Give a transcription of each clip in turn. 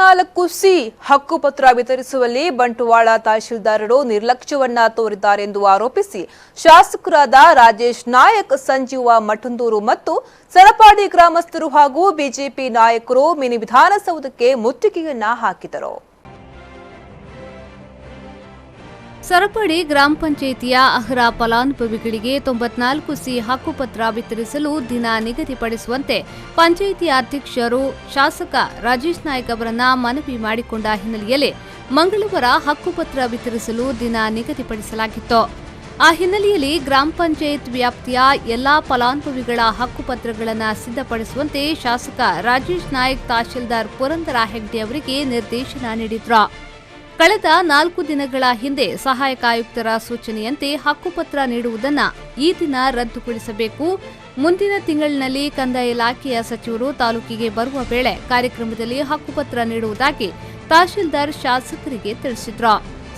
94ಸಿ ಹಕ್ಕುಪತ್ರ ವಿತರಿಸುವಲ್ಲಿ ಬಂಟ್ವಾಳ ತಹಶೀಲ್ದಾರರು ನಿರ್ಲಕ್ಷ್ಯವನ್ನ ತೋರಿದ್ದಾರೆ ಎಂದು ಆರೋಪಿಸಿ ಶಾಸಕರಾದ ರಾಜೇಶ್ ನಾಯಕ್, ಸಂಜೀವ ಮಠಂದೂರು ಮತ್ತು ಸರಪಾಡಿ ಗ್ರಾಮಸ್ಥರು ಹಾಗೂ ಬಿಜೆಪಿ ನಾಯಕರು ಮಿನಿ ವಿಧಾನಸೌಧಕ್ಕೆ ಮುತ್ತಿಗೆಯನ್ನ ಹಾಕಿದರು. ಸರಪಡಿ ಗ್ರಾಮ ಪಂಚಾಯಿತಿಯ ಅರ್ಹ ಫಲಾನುಭವಿಗಳಿಗೆ 94ಸಿ ಹಕ್ಕುಪತ್ರ ವಿತರಿಸಲು ದಿನ ನಿಗದಿಪಡಿಸುವಂತೆ ಪಂಚಾಯಿತಿ ಅಧ್ಯಕ್ಷರು ಶಾಸಕ ರಾಜೇಶ್ ನಾಯಕ್ ಅವರನ್ನ ಮನವಿ ಮಾಡಿಕೊಂಡ ಹಿನ್ನೆಲೆಯಲ್ಲಿ ಮಂಗಳವಾರ ಹಕ್ಕುಪತ್ರ ವಿತರಿಸಲು ದಿನ ನಿಗದಿಪಡಿಸಲಾಗಿತ್ತು. ಆ ಹಿನ್ನೆಲೆಯಲ್ಲಿ ಗ್ರಾಮ ಪಂಚಾಯತ್ ವ್ಯಾಪ್ತಿಯ ಎಲ್ಲಾ ಫಲಾನುಭವಿಗಳ ಹಕ್ಕುಪತ್ರಗಳನ್ನು ಸಿದ್ಧಪಡಿಸುವಂತೆ ಶಾಸಕ ರಾಜೇಶ್ ನಾಯಕ್ ತಹಶೀಲ್ದಾರ್ ಪುರಂದರ ಹೆಗ್ಡೆ ಅವರಿಗೆ ನಿರ್ದೇಶನ ನೀಡಿದ್ರು. ಕಳೆದ 4 ದಿನಗಳ ಹಿಂದೆ ಸಹಾಯಕ ಆಯುಕ್ತರ ಸೂಚನೆಯಂತೆ ಹಕ್ಕುಪತ್ರ ನೀಡುವುದನ್ನು ಈ ದಿನ ರದ್ದುಗೊಳಿಸಬೇಕು. ಮುಂದಿನ ತಿಂಗಳಿನಲ್ಲಿ ಕಂದಾಯ ಇಲಾಖೆಯ ಸಚಿವರು ತಾಲೂಕಿಗೆ ಬರುವ ವೇಳೆ ಕಾರ್ಯಕ್ರಮದಲ್ಲಿ ಹಕ್ಕುಪತ್ರ ನೀಡುವುದಾಗಿ ತಹಶೀಲ್ದಾರ್ ಶಾಸಕರಿಗೆ ತಿಳಿಸಿದ್ರು.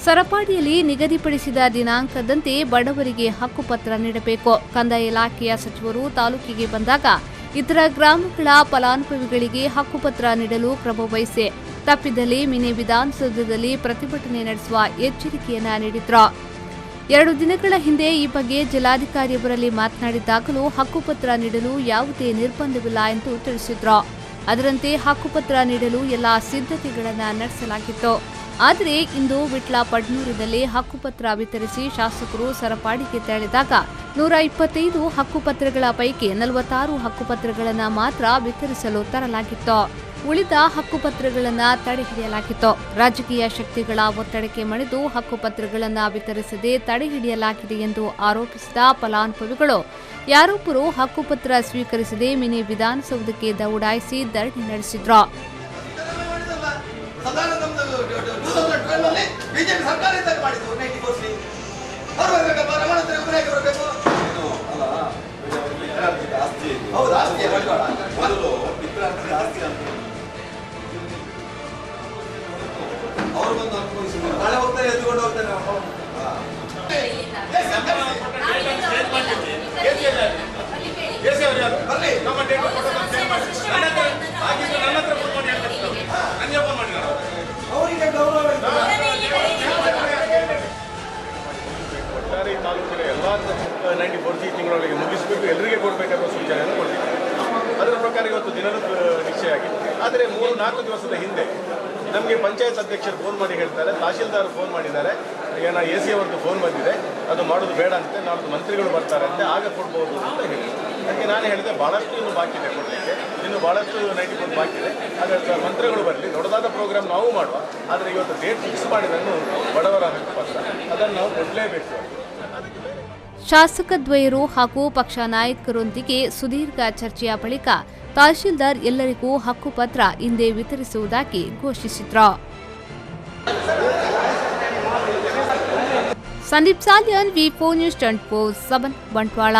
ಸರಪಾಡಿಯಲ್ಲಿ ನಿಗದಿಪಡಿಸಿದ ದಿನಾಂಕದಂತೆ ಬಡವರಿಗೆ ಹಕ್ಕುಪತ್ರ ನೀಡಬೇಕು. ಕಂದಾಯ ಇಲಾಖೆಯ ಸಚಿವರು ತಾಲೂಕಿಗೆ ಬಂದಾಗ ಇತರ ಗ್ರಾಮಗಳ ಫಲಾನುಭವಿಗಳಿಗೆ ಹಕ್ಕುಪತ್ರ ನೀಡಲು ಕ್ರಮ ವಹಿಸಿ, ತಪ್ಪಿದಲ್ಲಿ ಮಿನಿ ವಿಧಾನಸೌಧದಲ್ಲಿ ಪ್ರತಿಭಟನೆ ನಡೆಸುವ ಎಚ್ಚರಿಕೆಯನ್ನ ನೀಡಿದ್ರು. 2 ದಿನಗಳ ಹಿಂದೆ ಈ ಬಗ್ಗೆ ಜಿಲ್ಲಾಧಿಕಾರಿಯವರಲ್ಲಿ ಮಾತನಾಡಿದಾಗಲೂ ಹಕ್ಕುಪತ್ರ ನೀಡಲು ಯಾವುದೇ ನಿರ್ಬಂಧವಿಲ್ಲ ಎಂದು ತಿಳಿಸಿದ್ರು. ಅದರಂತೆ ಹಕ್ಕುಪತ್ರ ನೀಡಲು ಎಲ್ಲ ಸಿದ್ಧತೆಗಳನ್ನು ನಡೆಸಲಾಗಿತ್ತು. ಆದರೆ ಇಂದು ವಿಟ್ಲ ಪಡ್ನೂರಿನಲ್ಲಿ ಹಕ್ಕುಪತ್ರ ವಿತರಿಸಿ ಶಾಸಕರು ಸರಪಾಡಿಗೆ ತೆರಳಿದಾಗ 125 ಹಕ್ಕುಪತ್ರಗಳ ಪೈಕಿ 46 ಹಕ್ಕುಪತ್ರಗಳನ್ನು ಮಾತ್ರ ವಿತರಿಸಲು ತರಲಾಗಿತ್ತು. ಉಳಿದ ಹಕ್ಕುಪತ್ರಗಳನ್ನು ತಡೆಹಿಡಿಯಲಾಗಿತ್ತು. ರಾಜಕೀಯ ಶಕ್ತಿಗಳ ಒತ್ತಡಕ್ಕೆ ಮಣಿದು ಹಕ್ಕುಪತ್ರಗಳನ್ನು ವಿತರಿಸದೆ ತಡೆಹಿಡಿಯಲಾಗಿದೆ ಎಂದು ಆರೋಪಿಸಿದ ಫಲಾನುಭವಿಗಳು ಯಾರೊಬ್ಬರು ಹಕ್ಕುಪತ್ರ ಸ್ವೀಕರಿಸದೆ ಮಿನಿ ವಿಧಾನಸೌಧಕ್ಕೆ ದೌಡಾಯಿಸಿ ಧರಣಿ ನಡೆಸಿದ್ರು. ತಾಲೂಕಿನ ಎಲ್ಲ 94ಸಿ ತಿಂಗಳೊಳಗೆ ಮುಗಿಸಬೇಕು, ಎಲ್ಲರಿಗೆ ಕೊಡಬೇಕಾದ ಸೂಚನೆಯನ್ನು ಕೊಟ್ಟಿದ್ದಾರೆ. ಅದರ ಪ್ರಕಾರ ಇವತ್ತು ದಿನದ ನಿಶ್ಚಯ ಆಗಿದೆ. ಆದರೆ 3-4 ದಿವಸದ ಹಿಂದೆ ನಮಗೆ ಪಂಚಾಯತ್ ಅಧ್ಯಕ್ಷರು ಫೋನ್ ಮಾಡಿ ಹೇಳ್ತಾರೆ, ತಹಶೀಲ್ದಾರ್ ಫೋನ್ ಮಾಡಿದ್ದಾರೆ, ಏನೋ AC ಅವ್ರದ್ದು ಫೋನ್ ಬಂದಿದೆ, ಅದು ಮಾಡೋದು ಬೇಡ ಅಂತೆ, ನಾಲ್ಕು ಮಂತ್ರಿಗಳು ಬರ್ತಾರೆ ಅಂತೆ, ಆಗ ಕೊಡ್ಬೋದು ಅಂತ ಹೇಳಿ. ಅದಕ್ಕೆ ನಾನು ಹೇಳಿದೆ, ಭಾಳಷ್ಟು ಇನ್ನು ಬಾಕಿ ಇದೆ ಕೊಡಲಿಕ್ಕೆ, ಇನ್ನು ಭಾಳಷ್ಟು 94 ಬಾಕಿ ಇದೆ. ಹಾಗಾದ್ರೆ ಮಂತ್ರಿಗಳು ಬರಲಿ, ದೊಡ್ಡದಾದ ಪ್ರೋಗ್ರಾಮ್ ನಾವು ಮಾಡುವ. ಆದರೆ ಇವತ್ತು ಡೇಟ್ ಫಿಕ್ಸ್ ಮಾಡಿದನ್ನು ಬಡವರ ಹಕ್ಕುಪತ್ರ ಅದನ್ನು ನಾವು ಕೊಡಲೇಬೇಕು. ಶಾಸಕದ್ವಯರು ಹಾಗೂ ಪಕ್ಷ ನಾಯಕರೊಂದಿಗೆ ಸುದೀರ್ಘ ಚರ್ಚೆಯ ಬಳಿಕ ತಹಶೀಲ್ದಾರ್ ಎಲ್ಲರಿಗೂ ಹಕ್ಕುಪತ್ರ ಇಂದೇ ವಿತರಿಸುವುದಾಗಿ ಘೋಷಿಸಿದ್ರು. Sandeep Salian, V4 News 24/7 Bantwal.